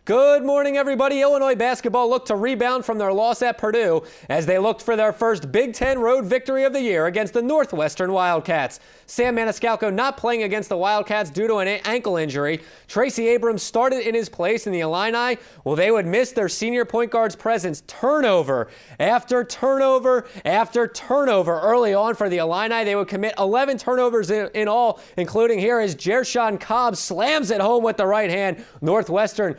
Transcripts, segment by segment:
Good morning, everybody. Illinois basketball looked to rebound from their loss at Purdue as they looked for their first Big Ten road victory of the year against the Northwestern Wildcats. Sam Maniscalco not playing against the Wildcats due to an ankle injury. Tracy Abrams started in his place in the Illini. Well, they would miss their senior point guard's presence. Turnover after turnover after turnover early on for the Illini. They would commit 11 turnovers in all, including here as Jershon Cobb slams it home with the right hand. Northwestern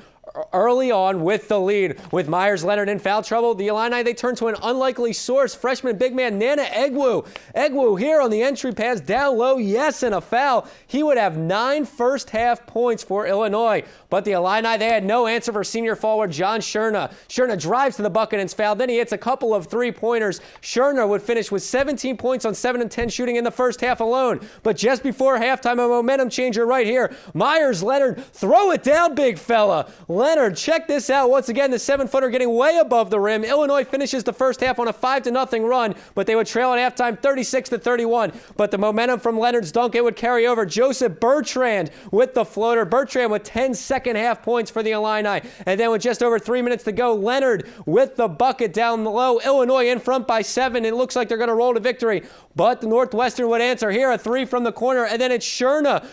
early on with the lead. With Meyers Leonard in foul trouble, the Illini, they turn to an unlikely source. Freshman big man Nana Egwu. Egwu here on the entry pass, down low, yes, and a foul. He would have 9 first-half points for Illinois. But the Illini, they had no answer for senior forward John Scherna. Scherna drives to the bucket and is fouled. Then he hits a couple of three-pointers. Scherna would finish with 17 points on 7 and 10 shooting in the first half alone. But just before halftime, a momentum changer right here. Meyers Leonard, throw it down, big fella. Leonard, check this out. Once again, the 7-footer getting way above the rim. Illinois finishes the first half on a 5-0 run, but they would trail at halftime 36-31. But the momentum from Leonard's dunk, it would carry over. Joseph Bertrand with the floater. Bertrand with 10 second-half points for the Illini. And then with just over 3 minutes to go, Leonard with the bucket down low. Illinois in front by 7. It looks like they're going to roll to victory. But the Northwestern would answer here, a 3 from the corner, and then it's Scherna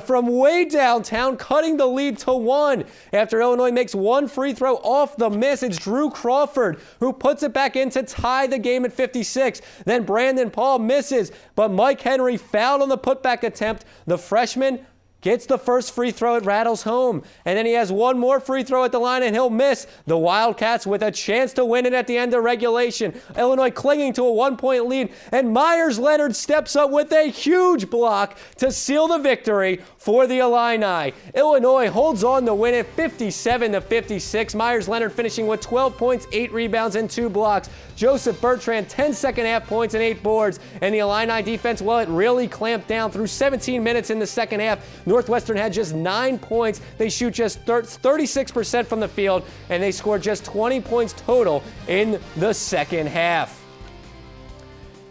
from way downtown, cutting the lead to 1. After Illinois makes one free throw off the miss, it's Drew Crawford who puts it back in to tie the game at 56. Then Brandon Paul misses, but Mike Henry fouled on the putback attempt. The freshman gets the first free throw, it rattles home. And then he has one more free throw at the line and he'll miss. The Wildcats with a chance to win it at the end of regulation. Illinois clinging to a 1-point lead, and Meyers Leonard steps up with a huge block to seal the victory for the Illini. Illinois holds on to win it 57-56. Meyers Leonard finishing with 12 points, 8 rebounds, and 2 blocks. Joseph Bertrand, 10 second-half points and 8 boards. And the Illini defense, well, it really clamped down through 17 minutes in the second half. Northwestern had just 9 points. They shoot just 36% from the field, and they scored just 20 points total in the second half.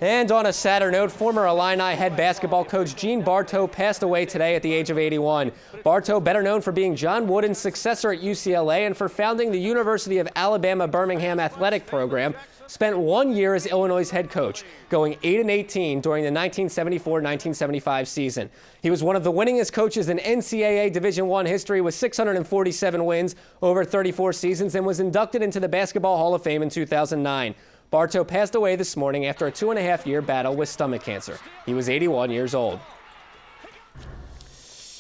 And on a sadder note, former Illini head basketball coach Gene Bartow passed away today at the age of 81. Bartow, better known for being John Wooden's successor at UCLA and for founding the University of Alabama Birmingham athletic program, spent 1 year as Illinois' head coach, going 8-18 during the 1974-1975 season. He was one of the winningest coaches in NCAA Division I history with 647 wins over 34 seasons and was inducted into the Basketball Hall of Fame in 2009. Bartow passed away this morning after a 2.5-year battle with stomach cancer. He was 81 years old.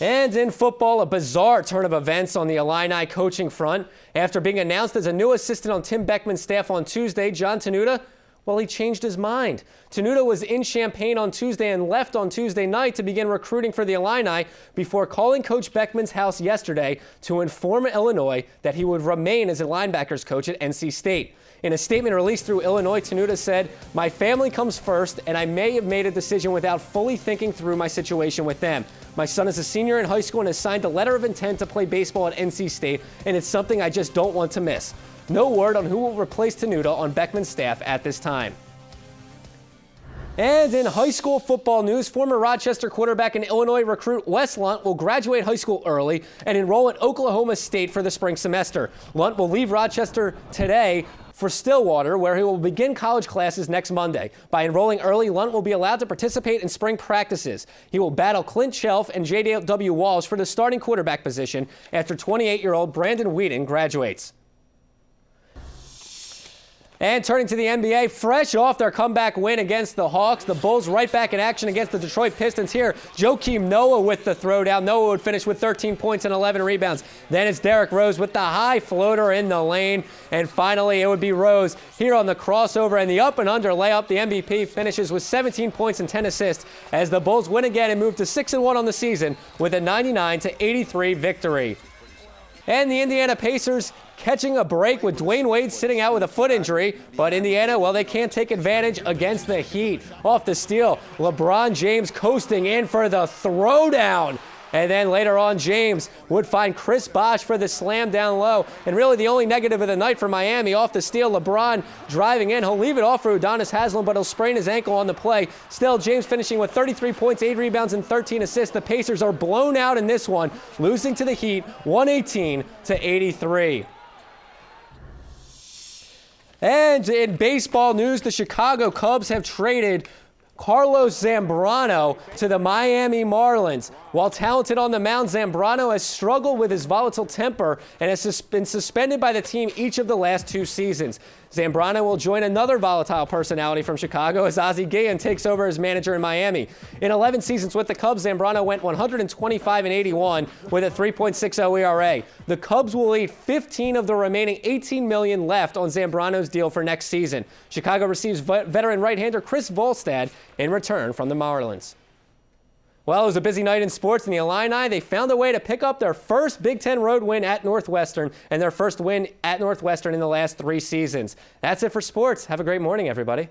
And in football, a bizarre turn of events on the Illini coaching front. After being announced as a new assistant on Tim Beckman's staff on Tuesday, John Tenuta, well, he changed his mind. Tenuta was in Champaign on Tuesday and left on Tuesday night to begin recruiting for the Illini before calling Coach Beckman's house yesterday to inform Illinois that he would remain as a linebackers coach at NC State. In a statement released through Illinois, Tenuta said, "My family comes first, and I may have made a decision without fully thinking through my situation with them. My son is a senior in high school and has signed a letter of intent to play baseball at NC State, and it's something I just don't want to miss." No word on who will replace Tenuta on Beckman's staff at this time. And in high school football news, former Rochester quarterback and Illinois recruit Wes Lunt will graduate high school early and enroll at Oklahoma State for the spring semester. Lunt will leave Rochester today for Stillwater, where he will begin college classes next Monday. By enrolling early, Lunt will be allowed to participate in spring practices. He will battle Clint Shelf and J.W. Walsh for the starting quarterback position after 28-year-old Brandon Whedon graduates. And turning to the NBA, fresh off their comeback win against the Hawks, the Bulls right back in action against the Detroit Pistons here. Joakim Noah with the throwdown. Noah would finish with 13 points and 11 rebounds. Then it's Derrick Rose with the high floater in the lane. And finally, it would be Rose here on the crossover and the up and under layup. The MVP finishes with 17 points and 10 assists as the Bulls win again and move to 6-1 on the season with a 99-83 victory. And the Indiana Pacers catching a break with Dwayne Wade sitting out with a foot injury. But Indiana, well, they can't take advantage against the Heat. Off the steal, LeBron James coasting in for the throwdown. And then later on, James would find Chris Bosh for the slam down low. And really the only negative of the night for Miami, off the steal, LeBron driving in. He'll leave it off for Udonis Haslem, but he'll sprain his ankle on the play. Still, James finishing with 33 points, 8 rebounds, and 13 assists. The Pacers are blown out in this one, losing to the Heat 118-83. And in baseball news, the Chicago Cubs have traded Carlos Zambrano to the Miami Marlins. While talented on the mound, Zambrano has struggled with his volatile temper and has been suspended by the team each of the last 2 seasons. Zambrano will join another volatile personality from Chicago as Ozzie Guillen takes over as manager in Miami. In 11 seasons with the Cubs, Zambrano went 125-81 with a 3.60 ERA. The Cubs will eat 15 of the remaining $18 million left on Zambrano's deal for next season. Chicago receives veteran right-hander Chris Volstad in return from the Marlins. Well, it was a busy night in sports, and the Illini, they found a way to pick up their first Big Ten road win at Northwestern and their first win at Northwestern in the last 3 seasons. That's it for sports. Have a great morning, everybody.